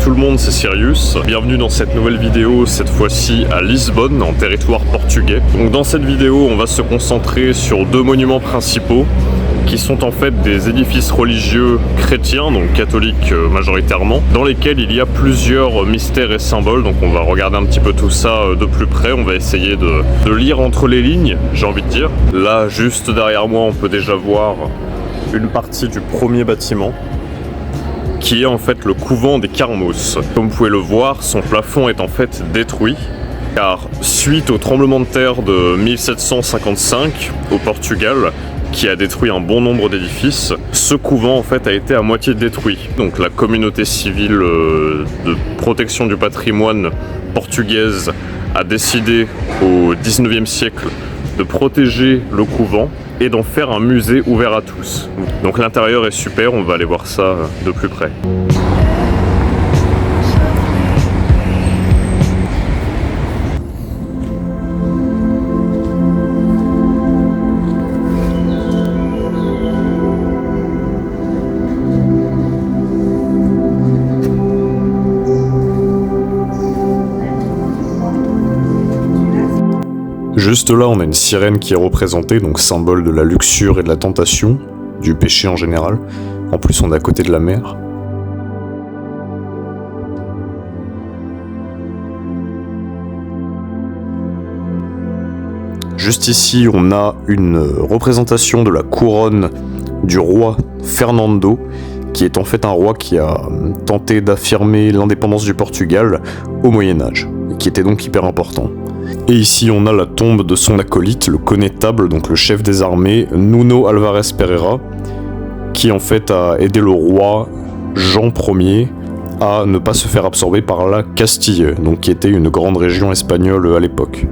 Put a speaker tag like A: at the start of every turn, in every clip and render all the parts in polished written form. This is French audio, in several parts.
A: tout le monde, c'est Sirius. Bienvenue dans cette nouvelle vidéo, cette fois-ci à Lisbonne, en territoire portugais. Donc dans cette vidéo, on va se concentrer sur deux monuments principaux qui sont en fait des édifices religieux chrétiens, donc catholiques majoritairement, dans lesquels il y a plusieurs mystères et symboles. Donc on va regarder un petit peu tout ça de plus près, on va essayer de lire entre les lignes, j'ai envie de dire. Là, juste derrière moi, on peut déjà voir une partie du premier bâtiment, qui est en fait le couvent des Carmos. Comme vous pouvez le voir, son plafond est en fait détruit, car suite au tremblement de terre de 1755 au Portugal, qui a détruit un bon nombre d'édifices, ce couvent en fait a été à moitié détruit. Donc la communauté civile de protection du patrimoine portugaise a décidé au 19e siècle de protéger le couvent et d'en faire un musée ouvert à tous. Donc l'intérieur est super, on va aller voir ça de plus près. Juste là, on a une sirène qui est représentée, donc symbole de la luxure et de la tentation, du péché en général. En plus, on est à côté de la mer. Juste ici, on a une représentation de la couronne du roi Fernando, qui est en fait un roi qui a tenté d'affirmer l'indépendance du Portugal au Moyen-Âge, et qui était donc hyper important. Et ici on a la tombe de son acolyte, le connétable, donc le chef des armées, Nuno Álvares Pereira, qui en fait a aidé le roi Jean Ier à ne pas se faire absorber par la Castille, donc qui était une grande région espagnole à l'époque.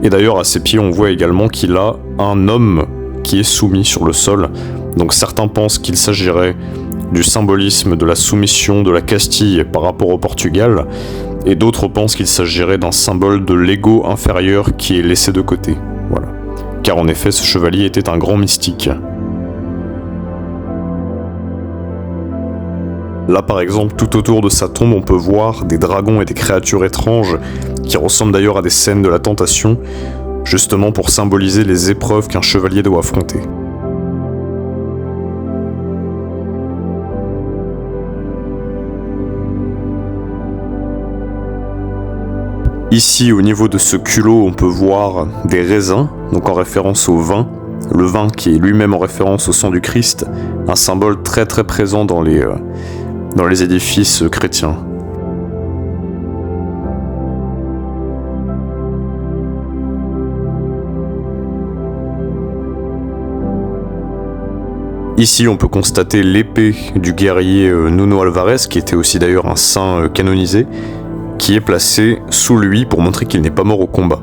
A: Et d'ailleurs à ses pieds on voit également qu'il a un homme qui est soumis sur le sol, donc certains pensent qu'il s'agirait du symbolisme de la soumission de la Castille par rapport au Portugal, et d'autres pensent qu'il s'agirait d'un symbole de l'ego inférieur qui est laissé de côté. Voilà. Car en effet, ce chevalier était un grand mystique. Là par exemple, tout autour de sa tombe, on peut voir des dragons et des créatures étranges, qui ressemblent d'ailleurs à des scènes de la tentation, justement pour symboliser les épreuves qu'un chevalier doit affronter. Ici, au niveau de ce culot, on peut voir des raisins, donc en référence au vin. Le vin qui est lui-même en référence au sang du Christ, un symbole très très présent dans les édifices chrétiens. Ici, on peut constater l'épée du guerrier Nuno Álvares, qui était aussi d'ailleurs un saint canonisé, qui est placé sous lui pour montrer qu'il n'est pas mort au combat.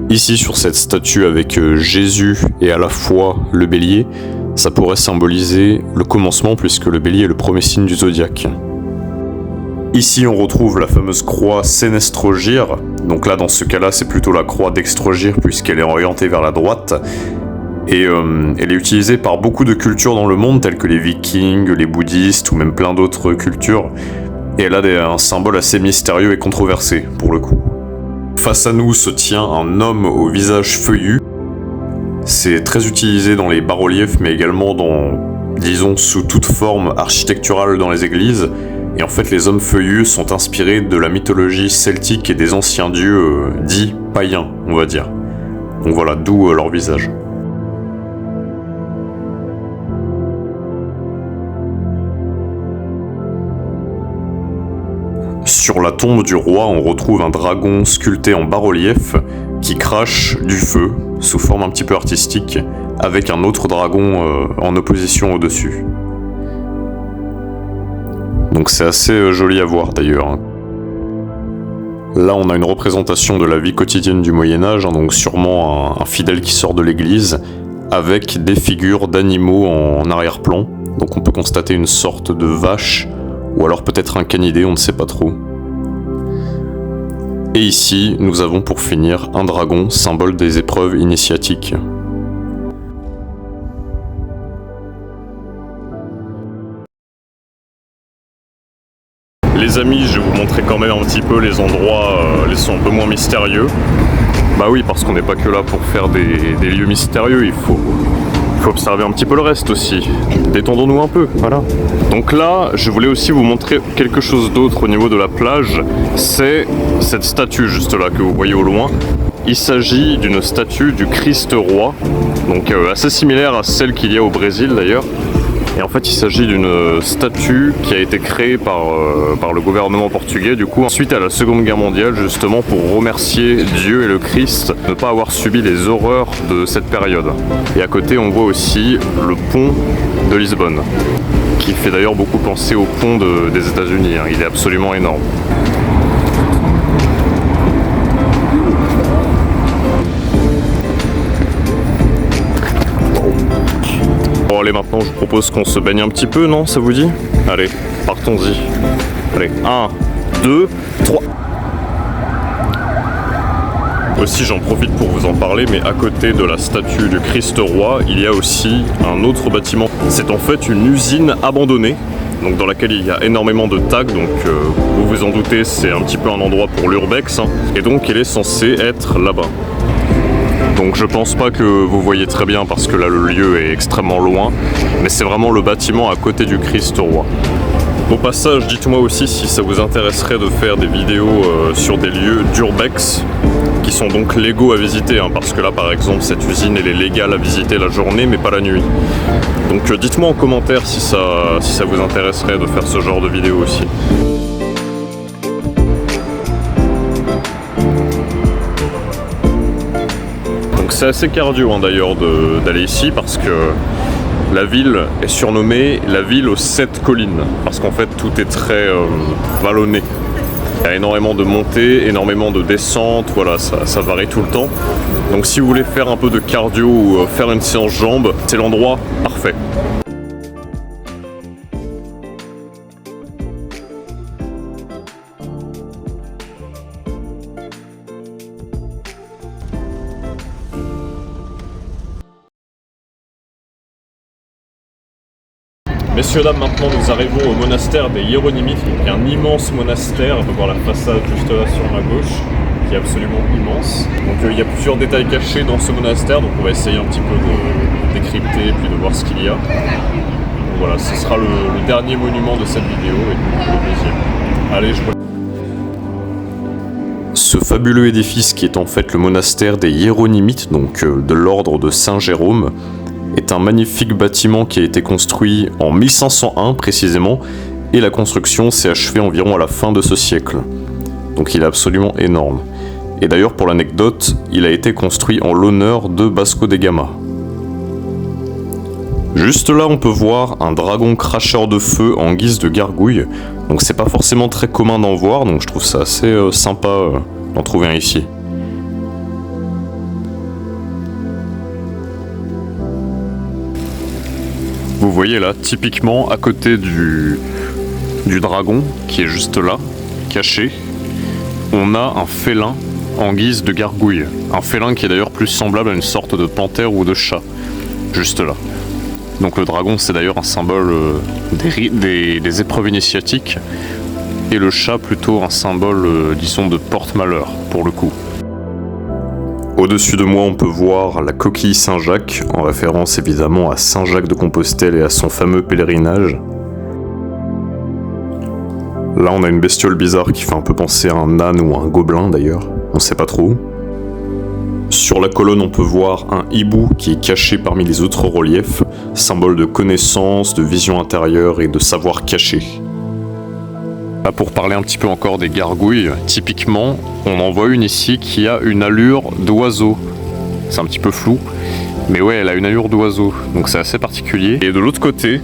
A: Ici, sur cette statue avec Jésus et à la fois le bélier, ça pourrait symboliser le commencement puisque le bélier est le premier signe du zodiaque. Ici, on retrouve la fameuse croix Sénestrogir. Donc là, dans ce cas-là, c'est plutôt la croix d'Extrogir puisqu'elle est orientée vers la droite. Et elle est utilisée par beaucoup de cultures dans le monde, telles que les Vikings, les bouddhistes ou même plein d'autres cultures. Et elle a un symbole assez mystérieux et controversé, pour le coup. Face à nous se tient un homme au visage feuillu. C'est très utilisé dans les bas-reliefs, mais également disons, sous toute forme architecturale dans les églises. Et en fait, les hommes feuillus sont inspirés de la mythologie celtique et des anciens dieux dits païens, on va dire. Donc voilà, d'où leur visage. Sur la tombe du roi, on retrouve un dragon sculpté en bas-relief qui crache du feu, sous forme un petit peu artistique, avec un autre dragon en opposition au-dessus. Donc c'est assez joli à voir d'ailleurs. Là on a une représentation de la vie quotidienne du Moyen-Âge, donc sûrement un fidèle qui sort de l'église, avec des figures d'animaux en arrière-plan. Donc on peut constater une sorte de vache, ou alors peut-être un canidé, on ne sait pas trop. Et ici, nous avons pour finir un dragon, symbole des épreuves initiatiques. Les amis, je vais vous montrer quand même un petit peu les endroits, les sont un peu moins mystérieux. Bah oui, parce qu'on n'est pas que là pour faire des lieux mystérieux, il faut observer un petit peu le reste aussi. Détendons-nous un peu, voilà. Donc là, je voulais aussi vous montrer quelque chose d'autre au niveau de la plage. C'est cette statue juste là que vous voyez au loin. Il s'agit d'une statue du Christ roi, donc assez similaire à celle qu'il y a au Brésil d'ailleurs. Et en fait, il s'agit d'une statue qui a été créée par le gouvernement portugais, du coup, suite à la Seconde Guerre mondiale, justement pour remercier Dieu et le Christ de ne pas avoir subi les horreurs de cette période. Et à côté, on voit aussi le pont de Lisbonne, qui fait d'ailleurs beaucoup penser au pont des États-Unis. Il est absolument énorme. Bon allez, maintenant je vous propose qu'on se baigne un petit peu, non? Ça vous dit? Allez, partons-y. Allez, 1, 2, 3. Aussi j'en profite pour vous en parler, mais à côté de la statue du Christ roi, il y a aussi un autre bâtiment. C'est en fait une usine abandonnée, donc dans laquelle il y a énormément de tags, donc vous vous en doutez, c'est un petit peu un endroit pour l'urbex, et donc il est censé être là-bas. Donc je pense pas que vous voyez très bien parce que là le lieu est extrêmement loin, mais c'est vraiment le bâtiment à côté du Christ roi. Au passage, dites-moi aussi si ça vous intéresserait de faire des vidéos sur des lieux d'urbex qui sont donc légaux à visiter, parce que là par exemple cette usine elle est légale à visiter la journée mais pas la nuit. Donc dites-moi en commentaire si ça vous intéresserait de faire ce genre de vidéo aussi. C'est assez cardio d'ailleurs d'aller ici parce que la ville est surnommée la ville aux 7 collines parce qu'en fait tout est très vallonné. Il y a énormément de montées, énormément de descentes, voilà, ça varie tout le temps. Donc si vous voulez faire un peu de cardio ou faire une séance jambes, c'est l'endroit parfait. Messieurs, dames, maintenant nous arrivons au monastère des Hiéronymites, donc un immense monastère, on peut voir la façade juste là sur ma gauche, qui est absolument immense. Donc il y a plusieurs détails cachés dans ce monastère, donc on va essayer un petit peu de décrypter et puis de voir ce qu'il y a. Donc voilà, ce sera le dernier monument de cette vidéo et donc le deuxième. Allez, je vous... Ce fabuleux édifice qui est en fait le monastère des Hiéronymites, donc de l'ordre de Saint-Jérôme, est un magnifique bâtiment qui a été construit en 1501 précisément, et la construction s'est achevée environ à la fin de ce siècle. Donc il est absolument énorme. Et d'ailleurs pour l'anecdote, il a été construit en l'honneur de Vasco da Gama. Juste là on peut voir un dragon cracheur de feu en guise de gargouille, donc c'est pas forcément très commun d'en voir, donc je trouve ça assez sympa d'en trouver un ici. Vous voyez là, typiquement à côté du dragon, qui est juste là, caché, on a un félin en guise de gargouille. Un félin qui est d'ailleurs plus semblable à une sorte de panthère ou de chat, juste là. Donc le dragon c'est d'ailleurs un symbole des épreuves initiatiques, et le chat plutôt un symbole, disons, de porte-malheur, pour le coup. Au-dessus de moi, on peut voir la coquille Saint-Jacques, en référence évidemment à Saint-Jacques de Compostelle et à son fameux pèlerinage. Là, on a une bestiole bizarre qui fait un peu penser à un âne ou à un gobelin d'ailleurs, on sait pas trop. Sur la colonne, on peut voir un hibou qui est caché parmi les autres reliefs, symbole de connaissance, de vision intérieure et de savoir caché. Là, pour parler un petit peu encore des gargouilles, typiquement, on en voit une ici qui a une allure d'oiseau. C'est un petit peu flou, mais ouais, elle a une allure d'oiseau, donc c'est assez particulier. Et de l'autre côté,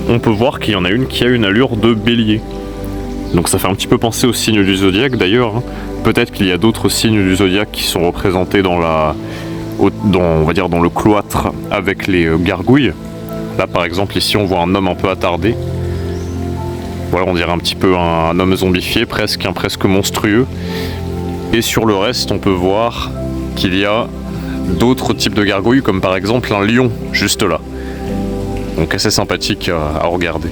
A: on peut voir qu'il y en a une qui a une allure de bélier. Donc ça fait un petit peu penser au signe du zodiaque d'ailleurs. Peut-être qu'il y a d'autres signes du zodiaque qui sont représentés dans on va dire dans le cloître avec les gargouilles. Là par exemple ici on voit un homme un peu attardé. Voilà, on dirait un petit peu un homme zombifié, presque monstrueux. Et sur le reste on peut voir qu'il y a d'autres types de gargouilles, comme par exemple un lion juste là. Donc assez sympathique à regarder.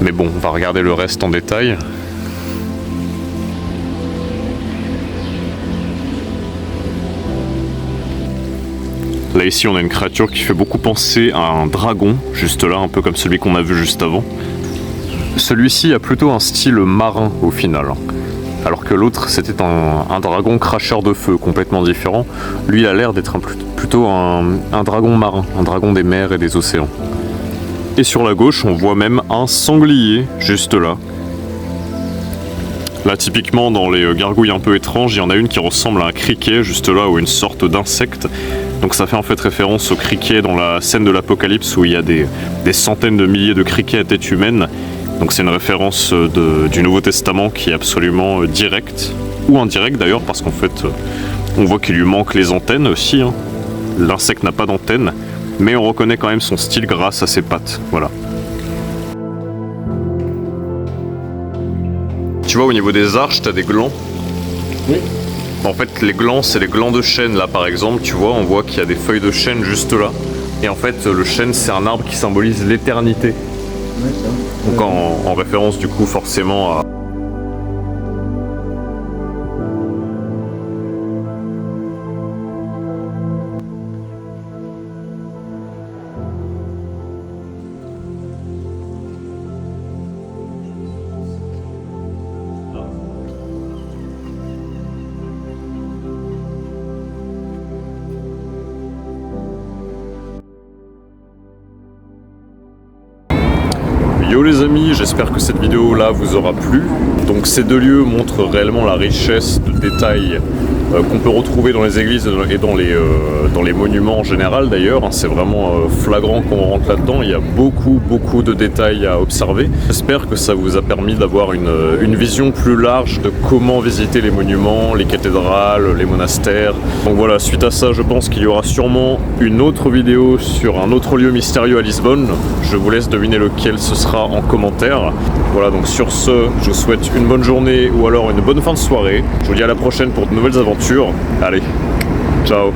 A: Mais bon, on va regarder le reste en détail. Là ici on a une créature qui fait beaucoup penser à un dragon, juste là, un peu comme celui qu'on a vu juste avant. Celui-ci a plutôt un style marin au final, alors que l'autre c'était un dragon cracheur de feu, complètement différent. Lui il a l'air d'être plutôt un dragon marin, un dragon des mers et des océans. Et sur la gauche on voit même un sanglier, juste là. Là typiquement dans les gargouilles un peu étranges, il y en a une qui ressemble à un criquet, juste là, ou une sorte d'insecte. Donc ça fait en fait référence au criquet dans la scène de l'Apocalypse où il y a des centaines de milliers de criquets à tête humaine. Donc c'est une référence du Nouveau Testament qui est absolument directe, ou indirecte d'ailleurs, parce qu'en fait on voit qu'il lui manque les antennes aussi. L'insecte n'a pas d'antennes, mais on reconnaît quand même son style grâce à ses pattes. Voilà. Tu vois, au niveau des arches, t'as des glands.
B: Oui.
A: En fait, les glands, c'est les glands de chêne. Là, par exemple, tu vois, on voit qu'il y a des feuilles de chêne juste là. Et en fait, le chêne, c'est un arbre qui symbolise l'éternité.
B: Ouais, ça.
A: Donc en référence, du coup, forcément à... Yo les amis, j'espère que cette vidéo là vous aura plu. Donc ces deux lieux montrent réellement la richesse de détails qu'on peut retrouver dans les églises et dans les monuments en général d'ailleurs. C'est vraiment flagrant quand on rentre là-dedans, il y a beaucoup de détails à observer. J'espère que ça vous a permis d'avoir une vision plus large de comment visiter les monuments, les cathédrales, les monastères. Donc voilà, suite à ça je pense qu'il y aura sûrement une autre vidéo sur un autre lieu mystérieux à Lisbonne. Je vous laisse deviner lequel ce sera en commentaire. Voilà, donc sur ce, je vous souhaite une bonne journée ou alors une bonne fin de soirée. Je vous dis à la prochaine pour de nouvelles aventures. Allez, ciao.